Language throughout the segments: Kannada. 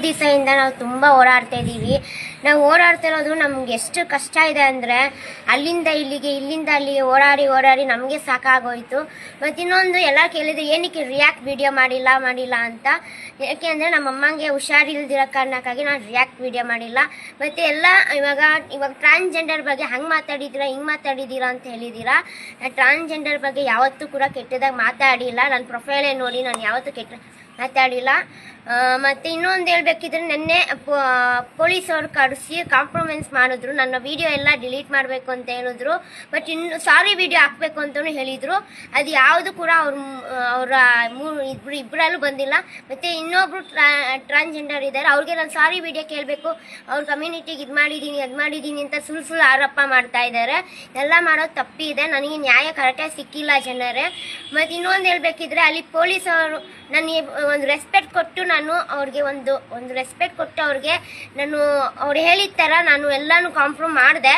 ದಿವಸದಿಂದ ನಾವು ತುಂಬ ಓಡಾಡ್ತಾ ಇದ್ದೀವಿ. ನಾವು ಓಡಾಡ್ತಿರೋದು ನಮ್ಗೆ ಎಷ್ಟು ಕಷ್ಟ ಇದೆ ಅಂದರೆ ಅಲ್ಲಿಂದ ಇಲ್ಲಿಗೆ ಇಲ್ಲಿಂದ ಅಲ್ಲಿಗೆ ಓಡಾಡಿ ಓಡಾಡಿ ನಮಗೆ ಸಾಕಾಗೋಯ್ತು. ಮತ್ತು ಇನ್ನೊಂದು ಎಲ್ಲ ಕೇಳಿದ್ರು ಏನಕ್ಕೆ ರಿಯಾಕ್ಟ್ ವಿಡಿಯೋ ಮಾಡಿಲ್ಲ ಅಂತ. ಯಾಕೆ ಅಂದರೆ ನಮ್ಮ ಅಮ್ಮಂಗೆ ಹುಷಾರಿಲ್ದಿರೋ ಕಾರಣಕ್ಕಾಗಿ ನಾನು ರಿಯಾಕ್ಟ್ ವಿಡಿಯೋ ಮಾಡಿಲ್ಲ. ಮತ್ತು ಎಲ್ಲ ಇವಾಗ ಟ್ರಾನ್ಸ್ಜೆಂಡರ್ ಬಗ್ಗೆ ಹಂಗೆ ಮಾತಾಡಿದ್ದೀರಾ ಹಿಂಗೆ ಮಾತಾಡಿದ್ದೀರಾ ಅಂತ ಹೇಳಿದ್ದೀರಾ. ಟ್ರಾನ್ಸ್ಜೆಂಡರ್ ಬಗ್ಗೆ ಯಾವತ್ತೂ ಕೂಡ ಕೆಟ್ಟದಾಗಿ ಮಾತಾಡಿಲ್ಲ. ನನ್ನ ಪ್ರೊಫೈಲೇ ನೋಡಿ ನಾನು ಯಾವತ್ತೂ ಕೆಟ್ಟ ಮಾತಾಡಿಲ್ಲ. ಮತ್ತು ಇನ್ನೊಂದು ಹೇಳ್ಬೇಕಿದ್ರೆ ನೆನ್ನೆ ಪೊಲೀಸವ್ರು ಕರೆಸಿ ಕಾಂಪ್ರಮೈಸ್ ಮಾಡಿದ್ರು. ನನ್ನ ವಿಡಿಯೋ ಎಲ್ಲ ಡಿಲೀಟ್ ಮಾಡಬೇಕು ಅಂತ ಹೇಳಿದ್ರು. ಬಟ್ ಇನ್ನು ಸಾರಿ ವಿಡಿಯೋ ಹಾಕಬೇಕು ಅಂತಲೂ ಹೇಳಿದರು. ಅದು ಯಾವುದು ಕೂಡ ಅವರ ಇಬ್ಬರಲ್ಲೂ ಬಂದಿಲ್ಲ. ಮತ್ತು ಇನ್ನೊಬ್ರು ಟ್ರಾನ್ಸ್ಜೆಂಡರ್ ಇದ್ದಾರೆ, ಅವ್ರಿಗೆ ನಾನು ಸಾರಿ ವಿಡಿಯೋ ಕೇಳಬೇಕು, ಅವ್ರ ಕಮ್ಯುನಿಟಿಗೆ ಇದು ಮಾಡಿದ್ದೀನಿ ಅದು ಮಾಡಿದ್ದೀನಿ ಅಂತ ಸುಳ್ಳು ಆರೋಪ ಮಾಡ್ತಾ ಇದ್ದಾರೆ. ಎಲ್ಲ ಮಾಡೋದು ತಪ್ಪಿದೆ. ನನಗೆ ನ್ಯಾಯ ಕರೆಕ್ಟಾಗಿ ಸಿಕ್ಕಿಲ್ಲ ಜನರೇ. ಮತ್ತು ಇನ್ನೊಂದು ಹೇಳ್ಬೇಕಿದ್ರೆ ಅಲ್ಲಿ ಪೊಲೀಸವರು ನನಗೆ ಒಂದು ರೆಸ್ಪೆಕ್ಟ್ ಕೊಟ್ಟು ನಾನು ಅವ್ರಿಗೆ ಒಂದು ರೆಸ್ಪೆಕ್ಟ್ ಕೊಟ್ಟು ಅವ್ರಿಗೆ ನಾನು ಅವ್ರು ಹೇಳಿದ ಥರ ನಾನು ಎಲ್ಲನೂ ಕಾಂಪ್ರಮ್ ಮಾಡಿದೆ.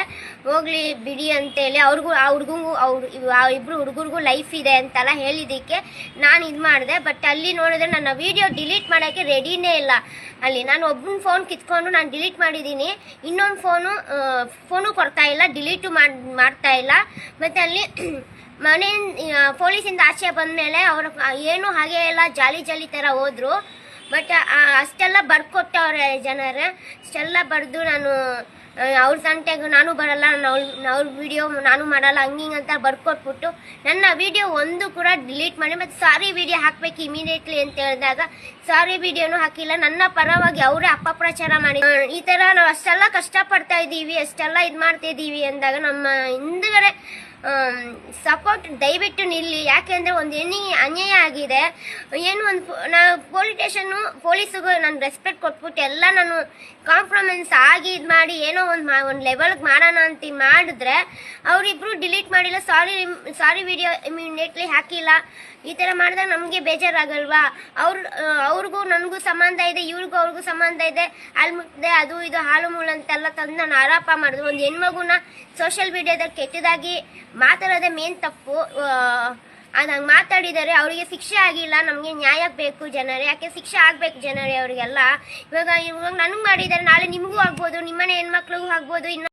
ಹೋಗ್ಲಿ ಬಿಡಿ ಅಂತೇಳಿ ಅವ್ರಿಗೂ ಆ ಹುಡುಗಂಗೂ ಇಬ್ಬರು ಹುಡುಗರಿಗೂ ಲೈಫ್ ಇದೆ ಅಂತೆಲ್ಲ ಹೇಳಿದ್ದಕ್ಕೆ ನಾನು ಇದು ಮಾಡಿದೆ. ಬಟ್ ಅಲ್ಲಿ ನೋಡಿದ್ರೆ ನನ್ನ ವಿಡಿಯೋ ಡಿಲೀಟ್ ಮಾಡೋಕ್ಕೆ ರೆಡಿನೇ ಇಲ್ಲ. ಅಲ್ಲಿ ನಾನು ಒಬ್ಬನ ಫೋನ್ ಕಿತ್ಕೊಂಡು ನಾನು ಡಿಲೀಟ್ ಮಾಡಿದ್ದೀನಿ, ಇನ್ನೊಂದು ಫೋನು ಕೊಡ್ತಾ ಇಲ್ಲ, ಡಿಲೀಟು ಮಾಡ್ತಾ ಇಲ್ಲ. ಮತ್ತು ಅಲ್ಲಿ ಪೊಲೀಸಿಂದ ಆಚೆ ಬಂದಮೇಲೆ ಅವರು ಏನು ಹಾಗೆ ಎಲ್ಲ ಜಾಲಿ ಥರ ಹೋದರು. ಬಟ್ ಅಷ್ಟೆಲ್ಲ ಬರ್ಕೊಟ್ಟವ್ರೆ ಜನರೇ. ಅಷ್ಟೆಲ್ಲ ಬರೆದು ನಾನು ಅವ್ರ ತಂಟೆಗೂ ನಾನು ಬರಲ್ಲ, ಅವ್ರ ವಿಡಿಯೋ ನಾನು ಮಾಡಲ್ಲ ಹಂಗಿಂಗೆ ಅಂತ ಬರ್ಕೊಟ್ಬಿಟ್ಟು ನನ್ನ ವಿಡಿಯೋ ಒಂದು ಕೂಡ ಡಿಲೀಟ್ ಮಾಡಿ ಮತ್ತು ಸಾರಿ ವಿಡಿಯೋ ಹಾಕಬೇಕು ಇಮಿಡಿಯೇಟ್ಲಿ ಅಂತ ಹೇಳಿದಾಗ ಸಾರಿ ವಿಡಿಯೋನು ಹಾಕಿಲ್ಲ. ನನ್ನ ಪರವಾಗಿ ಅವರೇ ಅಪಪ್ರಚಾರ ಮಾಡಿ ಈ ಥರ ನಾವು ಅಷ್ಟೆಲ್ಲ ಕಷ್ಟಪಡ್ತಾ ಇದ್ದೀವಿ, ಅಷ್ಟೆಲ್ಲ ಇದು ಮಾಡ್ತಾ ಇದ್ದೀವಿ ಅಂದಾಗ ನಮ್ಮ ಹಿಂದುಗಡೆ ಸಪೋರ್ಟ್ ದಯವಿಟ್ಟು ನಿಲ್ಲಿ. ಯಾಕೆಂದರೆ ಒಂದು ಹೆಣ್ಣಿಗೆ ಅನ್ಯಾಯ ಆಗಿದೆ. ಏನು ಒಂದು ನಾವು ಪೊಲೀಸಿಗೂ ನಾನು ರೆಸ್ಪೆಕ್ಟ್ ಕೊಟ್ಬಿಟ್ಟು ಎಲ್ಲ ನಾನು ಕಾಂಪ್ರಮೈಸ್ ಆಗಿ ಇದು ಮಾಡಿ ಏನೋ ಒಂದು ಲೆವೆಲ್ಗೆ ಮಾಡೋಣ ಅಂತ ಮಾಡಿದ್ರೆ ಅವರಿಬ್ಬರು ಡಿಲೀಟ್ ಮಾಡಿಲ್ಲ, ಸಾರಿ ವಿಡಿಯೋ ಇಮಿಡಿಯೇಟ್ಲಿ ಹಾಕಿಲ್ಲ. ಈ ಥರ ಮಾಡಿದಾಗ ನಮಗೆ ಬೇಜಾರಾಗಲ್ವಾ? ಅವ್ರಿಗೂ ನನಗೂ ಸಂಬಂಧ ಇದೆ, ಅವ್ರಿಗೂ ಸಂಬಂಧ ಇದೆ, ಅಲ್ಲಿ ಮುಟ್ಟಿದೆ ಅದು ಇದು ಹಾಲು ಮೂಳು ಅಂತೆಲ್ಲ ತಂದು ನಾನು ಆರೋಪ ಮಾಡಿದ್ರು. ಒಂದು ಹೆಣ್ಮಗುನ ಸೋಷಿಯಲ್ ಮೀಡಿಯಾದಲ್ಲಿ ಕೆಟ್ಟದಾಗಿ ಮಾತಾಡೋದೇ ಮೇನ್ ತಪ್ಪು. ಅದು ಹಂಗೆ ಮಾತಾಡಿದ್ದಾರೆ, ಅವರಿಗೆ ಶಿಕ್ಷೆ ಆಗಿಲ್ಲ. ನಮಗೆ ನ್ಯಾಯ ಬೇಕು ಜನರೇ. ಯಾಕೆ ಶಿಕ್ಷೆ ಆಗಬೇಕು ಜನರೇ ಅವರಿಗೆಲ್ಲ. ಇವಾಗ ನನಗೆ ಮಾಡಿದ್ದಾರೆ, ನಾಳೆ ನಿಮಗೂ ಆಗ್ಬೋದು, ನಿಮ್ಮನೆ ಹೆಣ್ಮಕ್ಳಿಗೂ ಆಗ್ಬೋದು.